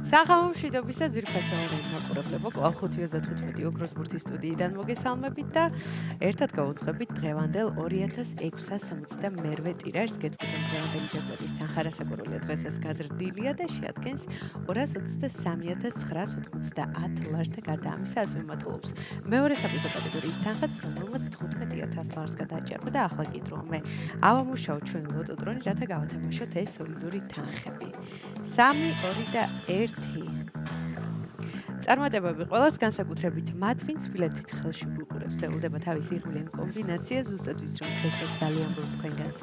საღამო მშვიდობისა ძვირფასო მაყურებლებო, კვლავ 5:35 ოქროს ბურთის სტუდიიდან მოგესალმებით და ერთად გავუძღებით დღევანდელ 2006-62 ტირაჟს. გეტყვით, რომ დღევანდელი ჯეკლეტის თანხა რასაკვირველია დღესაც გაზრდილია და შეადგენს 223,990 ლარს და გარდა ამისა ასევე მატულობს მეორე საპრიზო კატეგორიის თანხაც, რომელმაც 15,000 ლარს გადააჭარბა და ახლა კი დროა მე ავამუშაოთ ჩვენ ლოტოდრონი, რათა გავათამაშოთ ეს სოლიდური თანხები. 3, 2 და 1. წარმატებები ყველას, განსაკუთრებით მათ, ვინც ბილეთით ხელში გვიყურებს. ელოდება თავისი იღბლიანი კომბინაცია, ზუსტად ვის რომ დღესაც ძალიან ბევრ თქვენგანს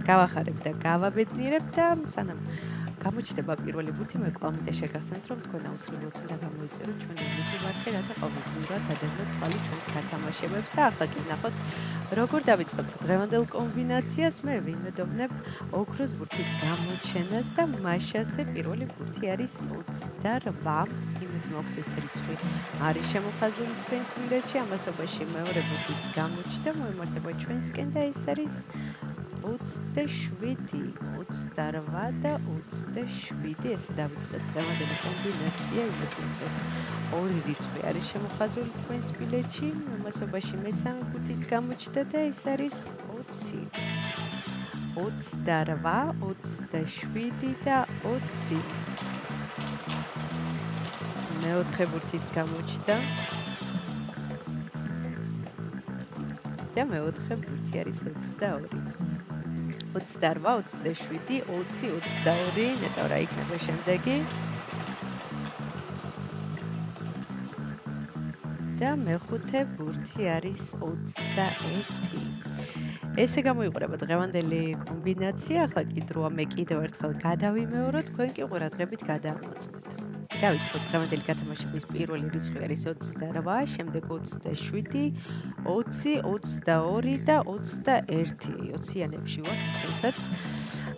გავახარებ და გავაბედნიერებ და სანამ გამოჩნდება პირველი ბურთი, მე კვლავ მინდა შეგახსენოთ, რომ თქვენ აუცილებლად უნდა გამოიწეროთ ჩვენი YouTube არხი, რათა ყოველდღიურად ადევნოთ თვალი ჩვენს გათამაშებებს და ახლა კი ნახოთ, როგორ დავიწყებთ დღევანდელ კომბინაციას. მე ვიმედოვნებ ოქროს ბურთის გამოჩენას და მაშასე პირველი ბურთი არის 28. იმით მოხს ეს რიცხვი არის შემოხაზული თქვენს ბილეთში, ამასობაში მეორე ბურთიც გამოჩნდა, მოემართება ჩვენსკენ და ეს არის 27, 28 და 27. ესე დავიწყეთ დღევანდელი კომბინაცია, იმით რომ ეს ორი რიცხვი არის შემოხაზული თქვენს ბილეთში, ამასობაში მესამე ბურთიც გამოჩნდა და ეს არის 20. 28, 27 და 20. მეოთხე ბურთიც გამოჩნდა და მეოთხე ბურთი არის 22. 28, 27, 20, 22. ნეტავ რა იქნება შემდეგი? და მეხუთე ბურთი არის 21. ესე გამოიყურება დღევანდელი კომბინაცია. ახლა კი დროა მე კიდევ ერთხელ გადავიმეოროთ, თქვენ კი ყურადღებით გადაამოწმეთ. დავიწყოთ დღევანდელი გათამაშების პირველი რიცხვი არის 28, შემდეგ 27, 20, 22 და 21. 20-იანებში ვართ დღესაც.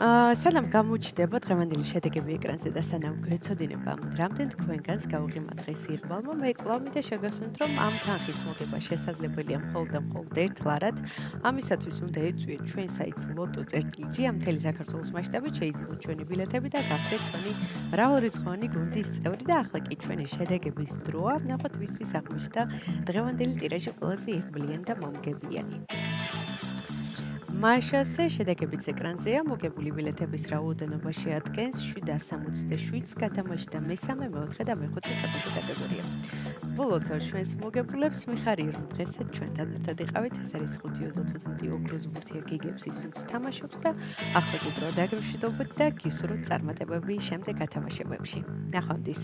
სანამ გამოჩნდება დღევანდელი შედეგები ეკრანზე და სანამ გვეცოდინება რამდენ თქვენგანს გავუღიმათ დღეს იღბალმა, მე კვლავ მინდა შეგახსენოთ, რომ ამ თანხის მოგება შესაძლებელია მხოლოდ და მხოლოდ ერთ ლარად. ამისათვის უნდა ეწვიეთ ჩვენ საიტს lotto.gr, მთელი საქართველოს მასშტაბით შეიზღოთ ჩვენი ბილეთები და გახდეთ ჩვენი მრავალრიცხოვანი გუნდის წევრი და ახლა კი ჩვენი შედეგების დროა. ნახოთ ვისთვის აღმოჩნდა დღევანდელი ტირაჟი ყველაზე იღბლიანი და მომგებიანი. მაშასე შედეგებიც ეკრანზეა. მოგებული ბილეთების რაოდენობა შეადგენს 767-ს, გათამაშდა მესამე, მეოთხე და მეხუთე საპრიზო კატეგორია. ვლოცავ ჩვენს მოგებულებს, მიხარია რომ დღესაც ჩვენთან ერთად იყავით. ეს არის 5:35 ოქროს ბურთი გიგებს ის ვინც თამაშობს და ახლა კი დრო დაგემშვიდობოთ და გისურვოთ წარმატებები შემდეგ გათამაშებებში. ნახვამდის.